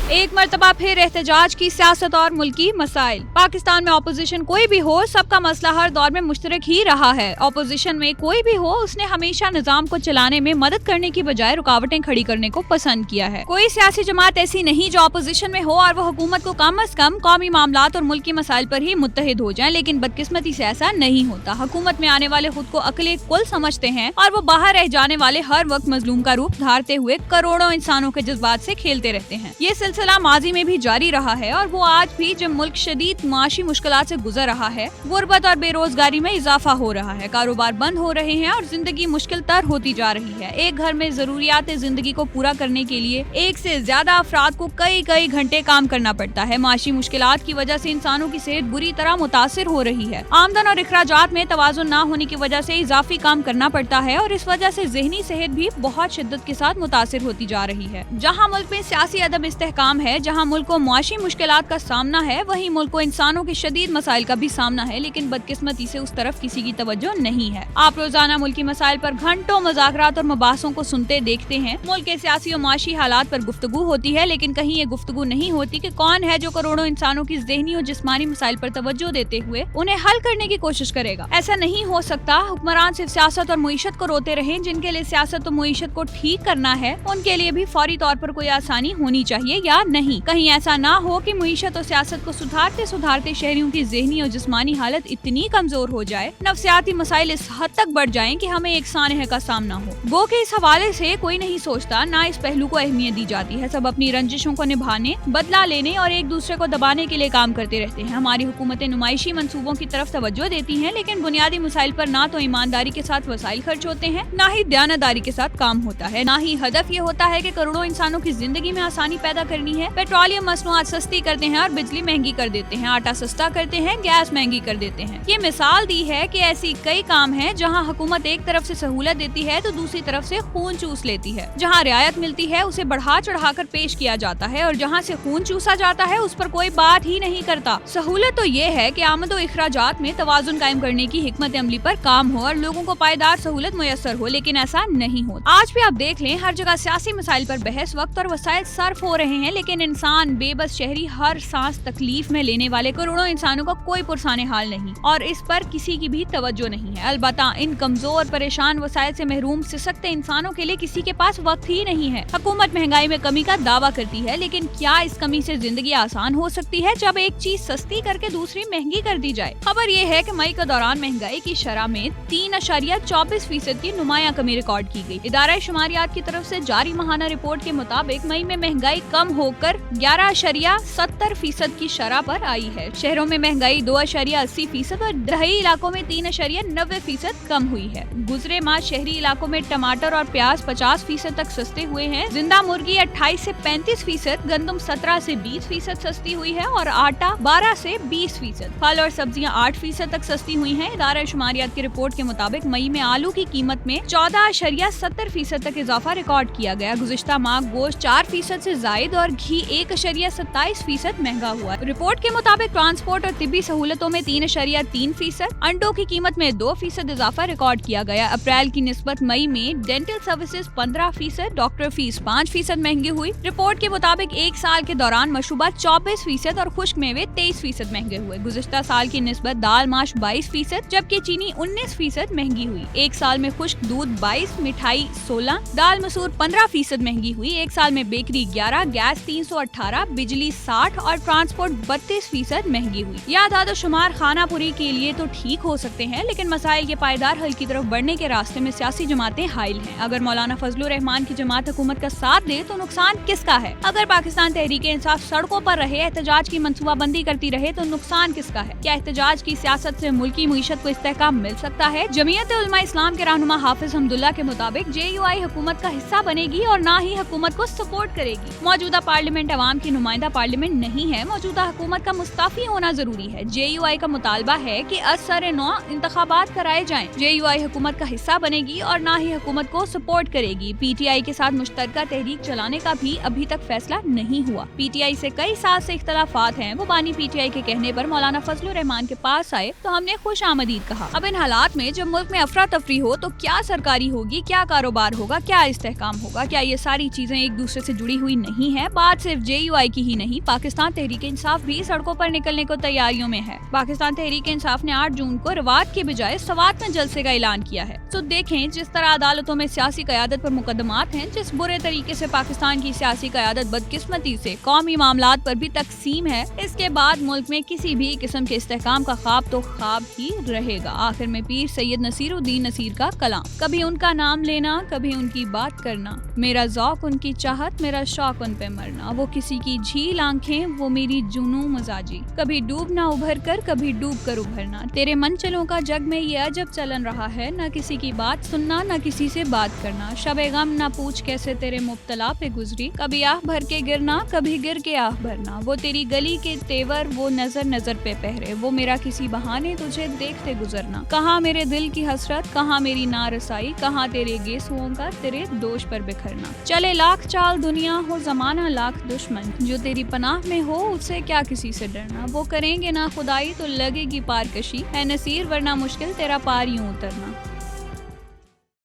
एक मर्तबा फिर एहतजाज की सियासत और मुल्की मसाइल। पाकिस्तान में अपोजिशन कोई भी हो, सबका मसला हर दौर में मुश्तरक ही रहा है। अपोजिशन में कोई भी हो, उसने हमेशा निजाम को चलाने में मदद करने की बजाय रुकावटें खड़ी करने को पसंद किया है। कोई सियासी जमात ऐसी नहीं जो अपोजिशन में हो और वो हुकूमत को कम अज कम कौमी मामलात और मुल्की मसाइल पर ही मुत्तहिद हो जाए, लेकिन बदकिस्मती से ऐसा नहीं होता। हुकूमत में आने वाले खुद को अकले कुल समझते हैं और वो बाहर रह जाने वाले हर वक्त मजलूम का रूप धारते हुए करोड़ों इंसानों के जज्बात से खेलते रहते हैं। ये सिलसिला माजी में भी जारी रहा है और वो आज भी जब मुल्क शदीद माशी मुश्किलात से गुजर रहा है, गुर्बत और बेरोजगारी में इजाफा हो रहा है, कारोबार बंद हो रहे हैं और जिंदगी मुश्किल तर होती जा रही है। एक घर में जरूरियात जिंदगी को पूरा करने के लिए एक से ज्यादा अफराद को कई घंटे काम करना पड़ता है। माशी मुश्किलात की वजह से इंसानों की सेहत बुरी तरह मुतासिर हो रही है। आमदन और इखराजात में तवाज़ुन न होने की वजह से इजाफी काम करना पड़ता है और इस वजह से ज़हनी सेहत भी बहुत शिद्दत के साथ मुतासिर होती जा रही है। जहाँ मुल्क में सियासी अदम इस्तेहकाम है, जहाँ मुल्क को मुआशी मुश्किलात का सामना है, वहीं मुल्क को इंसानों के शदीद मसाइल का भी सामना है, लेकिन बदकिस्मती से उस तरफ किसी की तवज्जो नहीं है। आप रोजाना मुल्की मसाइल पर घंटों मुज़ाकरात और मबाहसों को सुनते देखते हैं। मुल्क के सियासी और मुआशी हालात पर गुफ्तगू होती है, लेकिन कहीं ये गुफ्तगू नहीं होती कि कौन है जो करोड़ों इंसानों की ज़हनी और जिस्मानी मसाइल पर तवज्जो देते हुए उन्हें हल करने की कोशिश करेगा। ऐसा नहीं हो सकता। हुक्मरान सिर्फ सियासत और मुईशत को रोते रहें। जिनके लिए सियासत और मुईशत को ठीक करना है, उनके लिए भी फौरी तौर पर कोई आसानी होनी चाहिए या नहीं। कहीं ऐसा ना हो कि मुईशत और सियासत को सुधारते सुधारते शहरियों की ज़हनी और जिस्मानी हालत इतनी कमजोर हो जाए, नफ्सियाती मसाइल इस हद तक बढ़ जाएं कि हमें एक सानह का सामना हो। गो के इस हवाले से कोई नहीं सोचता, ना इस पहलू को अहमियत दी जाती है। सब अपनी रंजिशों को निभाने, बदला लेने और एक दूसरे को दबाने के लिए काम करते रहते हैं। हमारी हुकूमतें नुमाइशी मंसूबों की तरफ तवज्जो देती हैं, लेकिन बुनियादी मसाइल पर ना तो ईमानदारी के साथ वसाइल खर्च होते हैं, ना ही दयानतदारी के साथ काम होता है, ना ही हदफ ये होता है कि करोड़ों इंसानों की जिंदगी में आसानी पैदा करनी है। पेट्रोलियम मसनूआत सस्ती करते हैं और बिजली महंगी कर देते हैं, आटा सस्ता करते हैं, गैस महंगी कर देते हैं। ये मिसाल दी है कि ऐसी कई काम हैं जहां हुकूमत एक तरफ से सहूलत देती है तो दूसरी तरफ से खून चूस लेती है। जहां रियायत मिलती है उसे बढ़ा चढ़ाकर पेश किया जाता है और जहां से खून चूसा जाता है उस पर कोई बात ही नहीं करता। सहूलत तो ये है कि आमद और इखराजात में तवाज़ुन कायम करने की हिकमत अमली पर काम हो और लोगों को पायदार सहूलत मुयस्सर हो, लेकिन ऐसा नहीं होता। आज भी आप देख लें, हर जगह सियासी मसाइल पर बहस, वक्त और वसाइल सर्फ हो रहे हैं, लेकिन इंसान, बेबस शहरी, हर सांस तकलीफ में लेने वाले करोड़ों इंसानों का कोई पुरसाने हाल नहीं और इस पर किसी की भी तवज्जो नहीं है। अलबत्ता इन कमजोर, परेशान, वसाइल से महरूम, सिसकते इंसानों के लिए किसी के पास वक्त ही नहीं है। हुकूमत महंगाई में कमी का दावा करती है, लेकिन क्या इस कमी से जिंदगी आसान हो सकती है जब एक चीज सस्ती करके दूसरी महंगी कर दी जाए? खबर ये है कि मई के दौरान महंगाई की शरह में 3.24% की नुमाया कमी रिकॉर्ड की गई। इदारा शुमारियात की तरफ से जारी माहाना रिपोर्ट के मुताबिक मई में महंगाई कम होकर 11.70% की शरह पर आई है। शहरों में महंगाई 2.80% और दहाई इलाकों में 3.90% कम हुई है। गुजरे माह शहरी इलाकों में टमाटर और प्याज 50% तक सस्ते हुए हैं। जिंदा मुर्गी 28 से 35%, गंदम 17 से 20% सस्ती हुई है और आटा 12 से 20%। फल और सब्जियां 8% तक सस्ती हुई हैं। इदारा शुमारियात की रिपोर्ट के मुताबिक मई में आलू की कीमत में 14.70% तक इजाफा रिकॉर्ड किया गया। गुज़िश्ता माह गोश्त 4% से जायद और घी 1.27% महंगा हुआ। रिपोर्ट के मुताबिक ट्रांसपोर्ट और तिब्बी सहूलतों में 3.3%, अंडों की कीमत में 2% इजाफा रिकॉर्ड किया गया। अप्रैल की निस्बत मई में डेंटल सर्विसेज 15%, डॉक्टर फीस 5% महंगी हुई। रिपोर्ट के मुताबिक एक साल के दौरान मशरूबात 24% और खुश्क मेवे 23% महंगे हुए। गुज़िश्ता साल की निस्बत दाल माश 22%, जबकि चीनी 19% महंगी हुई। एक साल में खुश्क दूध 22, मिठाई 16, दाल मसूर 15% महंगी हुई। एक साल में बेकरी 11, गैस 318, बिजली 60 और ट्रांसपोर्ट 32% महंगी हुई। याद आदो शुमार खानापुरी के लिए तो ठीक हो सकते हैं, लेकिन मसाइल के पायदार हल की तरफ बढ़ने के रास्ते में सियासी जमातें हाइल हैं। अगर मौलाना फजलुर रहमान की जमात हुकूमत का साथ दे तो नुकसान किसका है? अगर पाकिस्तान तहरीक इंसाफ सड़कों पर रहे, एहतजाज की मंसूबाबंदी करती रहे तो नुकसान किसका है? क्या एहतजाज की सियासत से मुल्की मईशत को इस्तेहकाम मिल सकता है? जमीयत उलमा इस्लाम के रहनुमा हाफिज हमदुल्ला के मुताबिक JUI हुकूमत का हिस्सा बनेगी और न ही हुकूमत को सपोर्ट करेगी। मौजूदा पार्लियामेंट अवाम की नुमाइंदा पार्लियामेंट नहीं है। मौजूदा हुकूमत का मुस्ताफी होना जरूरी है। JUI का मुतालबा है कि असर नौ इंतखाबात कराए जाएं। JUI हुकूमत का हिस्सा बनेगी और न ही हुकूमत को सपोर्ट करेगी। PTI के साथ मुश्तरका तहरीक चलाने का भी अभी तक फैसला नहीं हुआ। PTI से कई साल से इख्तलाफात हैं। वो बानी PTI के कहने पर मौलाना फजलुर रहमान के पास आए तो हमने खुश आमदीद कहा। अब इन हालात में जब मुल्क में अफरा तफरी हो तो क्या सरकारी होगी, क्या कारोबार होगा, क्या इस्तेहकाम होगा? क्या ये सारी चीजें एक दूसरे से जुड़ी हुई नहीं है? बात सिर्फ JUI की ही नहीं, पाकिस्तान तहरीक इंसाफ भी सड़कों पर निकलने को तैयारियों में है। पाकिस्तान तहरीक इंसाफ ने 8 जून को रवात के बजाय सवात में जलसे का ऐलान किया है। तो देखें, जिस तरह अदालतों में सियासी क़यादत पर मुकदमात हैं, जिस बुरे तरीके से पाकिस्तान की सियासी क़यादत बदकिस्मती से कौमी मामलात पर भी तकसीम है, इसके बाद मुल्क में किसी भी किस्म के इस्तेहकाम का ख्वाब तो ख्वाब ही रहेगा। आखिर में पीर सैयद नसीरुद्दीन नसीर का कलाम, कभी उनका नाम लेना, कभी उनकी बात करना, मेरा ज़ौक़ उनकी चाहत, मेरा शौक उन पे मरना, वो किसी की झील आंखें, वो मेरी जुनून मजाजी, कभी डूबना उभर कर, कभी डूब कर उभरना, तेरे मनचलों का जग में ये अजब चलन रहा है, न किसी की बात सुनना, न किसी से बात करना, शबे गम न पूछ कैसे तेरे मुब्तला पे गुजरी, कभी आह भर के गिरना, कभी गिर के आह भरना, वो तेरी गली के तेवर, वो नजर नजर पे पहरे, वो मेरा किसी बहाने तुझे देखते गुजरना, कहाँ मेरे दिल की हसरत, कहाँ मेरी नारसाई, कहाँ तेरे गेसुओं का तेरे दोष पर बिखरना, चले लाख चाल दुनिया हो जमाना लाख दुश्मन, जो तेरी पनाह में हो उससे क्या किसी से डरना, वो करेंगे ना खुदाई तो लगेगी पारकशी, है नसीर वरना मुश्किल तेरा पार यूं उतरना।